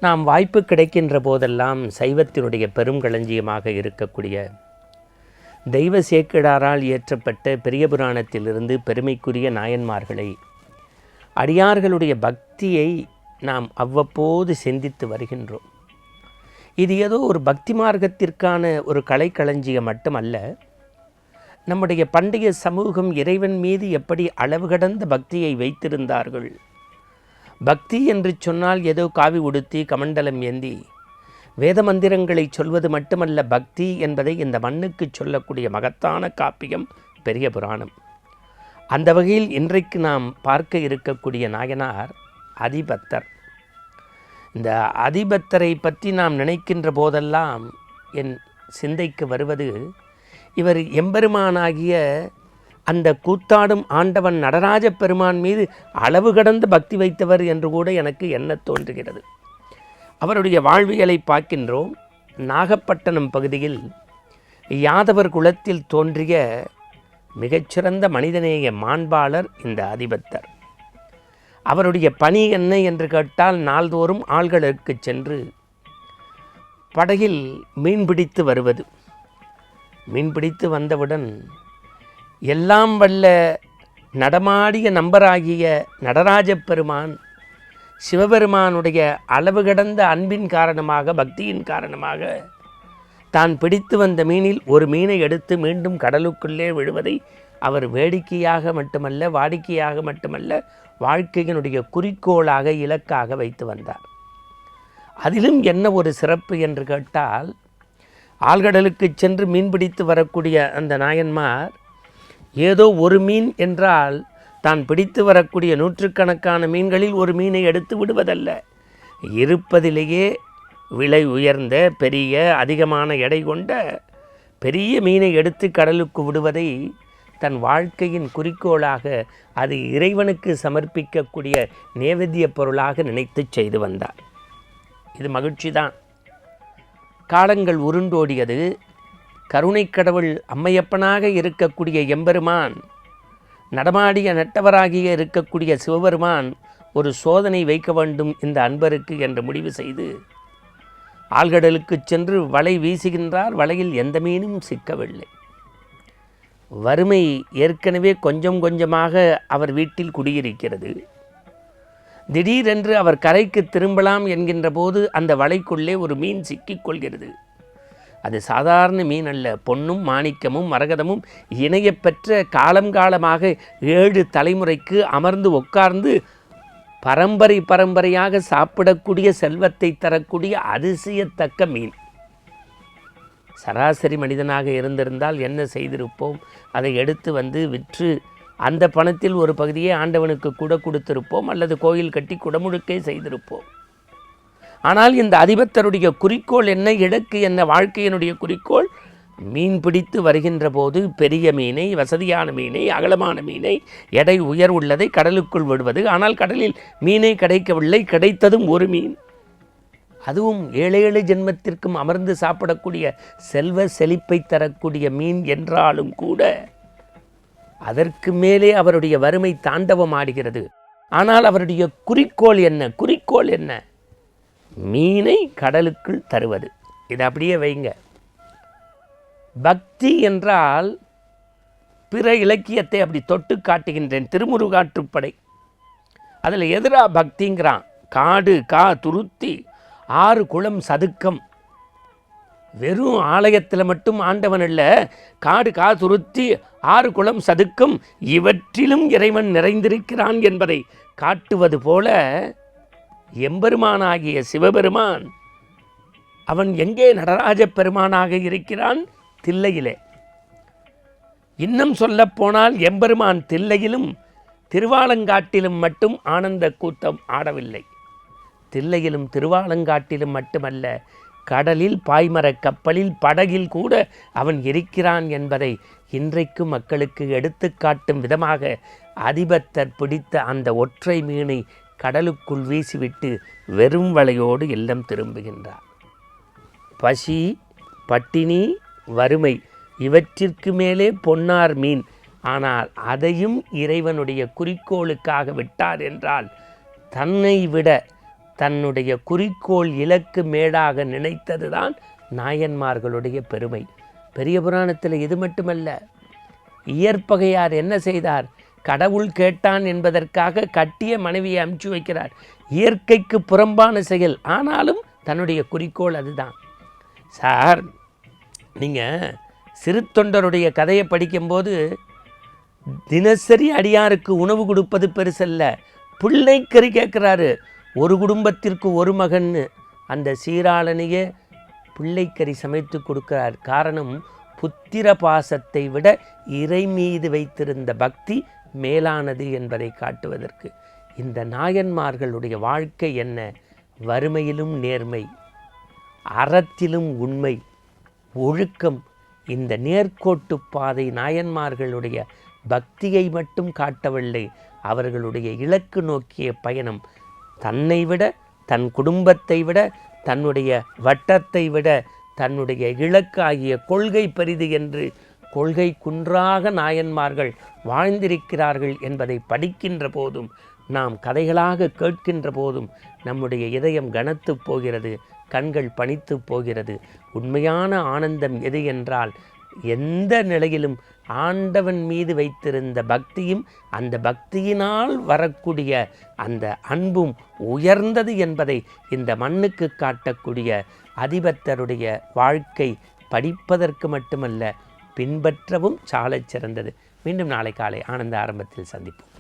நாம் வாய்ப்பு கிடைக்கின்ற போதெல்லாம் சைவத்தினுடைய பெரும் களஞ்சியமாக இருக்கக்கூடிய தெய்வ சேக்கிழாரால் இயற்றப்பட்ட பெரிய புராணத்திலிருந்து பெருமைக்குரிய நாயன்மார்களை அடியார்களுடைய பக்தியை நாம் அவ்வப்போது சிந்தித்து வருகின்றோம். இது ஏதோ ஒரு பக்தி மார்க்கத்திற்கான ஒரு கலைக்களஞ்சியம் மட்டுமல்ல, நம்முடைய பண்டைய சமூகம் இறைவன் மீது எப்படி அளவு கடந்த பக்தியை வைத்திருந்தார்கள். பக்தி என்று சொன்னால் ஏதோ காவி உடுத்தி கமண்டலம் ஏந்தி வேத மந்திரங்களை சொல்வது மட்டுமல்ல, பக்தி என்பதை இந்த மண்ணுக்கு சொல்லக்கூடிய மகத்தான காப்பியம் பெரிய புராணம். அந்த வகையில் இன்றைக்கு நாம் பார்க்க இருக்கக்கூடிய நாயனார் அதிபத்தர். இந்த அதிபத்தரை பற்றி நாம் நினைக்கின்ற போதெல்லாம் என் சிந்தைக்கு வருவது, இவர் எம்பெருமானாகிய அந்த கூத்தாடும் ஆண்டவன் நடராஜ பெருமான் மீது அளவு கடந்த பக்தி வைத்தவர் என்று கூட எனக்கு எண்ண தோன்றுகிறது. அவருடைய வாழ்வியலை பார்க்கின்றோம். நாகப்பட்டினம் பகுதியில் யாதவர் குலத்தில் தோன்றிய மிகச்சிறந்த மனிதநேய மாண்பாளர் இந்த அதிபத்தர். அவருடைய பணி என்ன என்று கேட்டால், நாள்தோறும் ஆள்களுக்கு சென்று படகில் மீன்பிடித்து வருவது. மீன்பிடித்து வந்தவுடன் எல்லாம் வல்ல நடமாடிய நம்பராகிய நடராஜ பெருமான் சிவபெருமானுடைய அளவு கடந்த அன்பின் காரணமாக, பக்தியின் காரணமாக தான் பிடித்து வந்த மீனில் ஒரு மீனை எடுத்து மீண்டும் கடலுக்குள்ளே விழுவதை அவர் வேடிக்கையாக மட்டுமல்ல, வாடிக்கையாக மட்டுமல்ல, வாழ்க்கையினுடைய குறிக்கோளாக, இலக்காக வைத்து வந்தார். அதிலும் என்ன ஒரு சிறப்பு என்று கேட்டால், ஆழ்கடலுக்கு சென்று மீன்பிடித்து வரக்கூடிய அந்த நாயன்மார் ஏதோ ஒரு மீன் என்றால் தான் பிடித்து வரக்கூடிய நூற்றுக்கணக்கான மீன்களில் ஒரு மீனை எடுத்து விடுவதல்ல, இருப்பதிலேயே விலை உயர்ந்த பெரிய அதிகமான எடை கொண்ட பெரிய மீனை எடுத்து கடலுக்கு விடுவதை தன் வாழ்க்கையின் குறிக்கோளாக, அது இறைவனுக்கு சமர்ப்பிக்கக்கூடிய நேவேத்திய பொருளாக நினைத்து செய்து வந்தார். இது மகிழ்ச்சி தான். காலங்கள் உருண்டோடியது. கருணை கடவுள் அம்மையப்பனாக இருக்கக்கூடிய எம்பெருமான், நடமாடிய நட்டவராகிய இருக்கக்கூடிய சிவபெருமான் ஒரு சோதனை வைக்க வேண்டும் இந்த அன்பருக்கு என்று முடிவு செய்து ஆழ்கடலுக்கு சென்று வலை வீசுகின்றார். வலையில் எந்த மீனும் சிக்கவில்லை. வறுமை ஏற்கனவே கொஞ்சம் கொஞ்சமாக அவர் வீட்டில் குடியிருக்கிறது. திடீரென்று அவர் கரைக்கு திரும்பலாம் என்கின்ற போது அந்த வலைக்குள்ளே ஒரு மீன் சிக்கிக் கொள்கிறது. அது சாதாரண மீன் அல்ல. பொன்னும் மாணிக்கமும் மரகதமும் இணையப்பெற்ற காலமாக 7 தலைமுறைக்கு அமர்ந்து உட்கார்ந்து பரம்பரையாக சாப்பிடக்கூடிய செல்வத்தை தரக்கூடிய அதிசயத்தக்க மீன். சராசரி மனிதனாக இருந்திருந்தால் என்ன செய்திருப்போம்? அதை எடுத்து வந்து விற்று அந்த பணத்தில் ஒரு பகுதியை ஆண்டவனுக்கு கூட கொடுத்திருப்போம், அல்லது கோயில் கட்டி குடமுழுக்கை செய்திருப்போம். ஆனால் இந்த அதிபத்தருடைய குறிக்கோள் என்ன, இலக்கு என்ன? வாழ்க்கையினுடைய குறிக்கோள் மீன் பிடித்து வருகின்ற போது பெரிய மீனை, வசதியான மீனை, அகலமான மீனை, எடை உயர் உள்ளதை கடலுக்குள் விடுவது. ஆனால் கடலில் மீனை கிடைக்கவில்லை. கிடைத்ததும் ஒரு மீன், அதுவும் 7 ஜென்மத்திற்கும் அமர்ந்து சாப்பிடக்கூடிய செல்வ செழிப்பை தரக்கூடிய மீன் என்றாலும் கூட அதற்கு மேலே அவருடைய வறுமை தாண்டவம் ஆடுகிறது. ஆனால் அவருடைய குறிக்கோள் என்ன? குறிக்கோள் என்ன? மீனை கடலுக்குள் தருவது. இதை அப்படியே வைங்க. பக்தி என்றால் பிற இலக்கியத்தை அப்படி தொட்டு காட்டுகின்றேன். திருமுருகாற்றுப்படை அதில் எதிரா பக்திங்கிறான். காடு கா துருத்தி 6 குளம் சதுக்கம். வெறும் ஆலயத்தில் மட்டும் ஆண்டவன் அல்ல, காடு கா துருத்தி 6 குளம் சதுக்கம், இவற்றிலும் இறைவன் நிறைந்திருக்கிறான் என்பதை காட்டுவது போல எம்பெருமானாகிய சிவபெருமான் அவன் எங்கே நடராஜ பெருமானாக இருக்கிறான்? தில்லையிலே. இன்னும் சொல்லப்போனால் எம்பெருமான் தில்லையிலும் திருவாலங்காட்டிலும் மட்டும் ஆனந்த கூட்டம் ஆடவில்லை. தில்லையிலும் திருவாலங்காட்டிலும் மட்டுமல்ல, கடலில், பாய்மரக் கப்பலில், படகில் கூட அவன் இருக்கிறான் என்பதை இன்றைக்கு மக்களுக்கு எடுத்துக்காட்டும் விதமாக அதிபத்தர் பிடித்த அந்த ஒற்றை மீனை கடலுக்குள் வீசிவிட்டு வெறும் வலையோடு இல்லம் திரும்புகின்றார். பசி, பட்டினி, வறுமை இவற்றிற்கு மேலே பொன்னார் மீன். ஆனால் அதையும் இறைவனுடைய குறிக்கோளுக்காக விட்டார் என்றால், தன்னை விட தன்னுடைய குறிக்கோள் இலக்கு மேடாக நினைத்ததுதான் நாயன்மார்களுடைய பெருமை. பெரிய புராணத்தில் இது மட்டுமல்ல, இயற்பகையார் என்ன செய்தார்? கடவுள் கேட்டான் என்பதற்காக கட்டிய மனைவியை அமுச்சு வைக்கிறார். இயற்கைக்கு புறம்பான செயல், ஆனாலும் தன்னுடைய குறிக்கோள் அதுதான். சார், நீங்கள் சிறு தொண்டருடைய கதையை படிக்கும்போது தினசரி அடியாருக்கு உணவு கொடுப்பது பெருசல்ல, பிள்ளைக்கறி கேட்குறாரு. ஒரு குடும்பத்திற்கு ஒரு மகன்னு அந்த சீராளனையே பிள்ளைக்கறி சமைத்து கொடுக்கிறார். காரணம், புத்திர பாசத்தை விட இறை மீது வைத்திருந்த பக்தி மேலானது என்பதை காட்டுவதற்கு. இந்த நாயன்மார்களுடைய வாழ்க்கை என்ன? வறுமையிலும் நேர்மை, அறத்திலும் உண்மை, ஒழுக்கம். இந்த நேர்கோட்டு பாதை நாயன்மார்களுடைய பக்தியை மட்டும் காட்டவில்லை, அவர்களுடைய இலக்கு நோக்கிய பயணம் தன்னை விட, தன் குடும்பத்தை விட, தன்னுடைய வட்டத்தை விட தன்னுடைய இலக்கு ஆகிய கொள்கை பெரிது என்று கொள்கை குன்றாக நாயன்மார்கள் வாழ்ந்திருக்கிறார்கள் என்பதை படிக்கின்ற போதும், நாம் கதைகளாக கேட்கின்ற போதும் நம்முடைய இதயம் கனத்து போகிறது, கண்கள் பனித்து போகிறது. உண்மையான ஆனந்தம் எது என்றால், எந்த நிலையிலும் ஆண்டவன் மீது வைத்திருந்த பக்தியும் அந்த பக்தியினால் வரக்கூடிய அந்த அன்பும் உயர்ந்தது என்பதை இந்த மண்ணுக்கு காட்டக்கூடிய அதிபத்தருடைய வாழ்க்கை படிப்பதற்கு மட்டுமல்ல, பின்பற்றவும் சாலச் சிறந்தது. மீண்டும் நாளை காலை ஆனந்த ஆரம்பத்தில் சந்திப்போம்.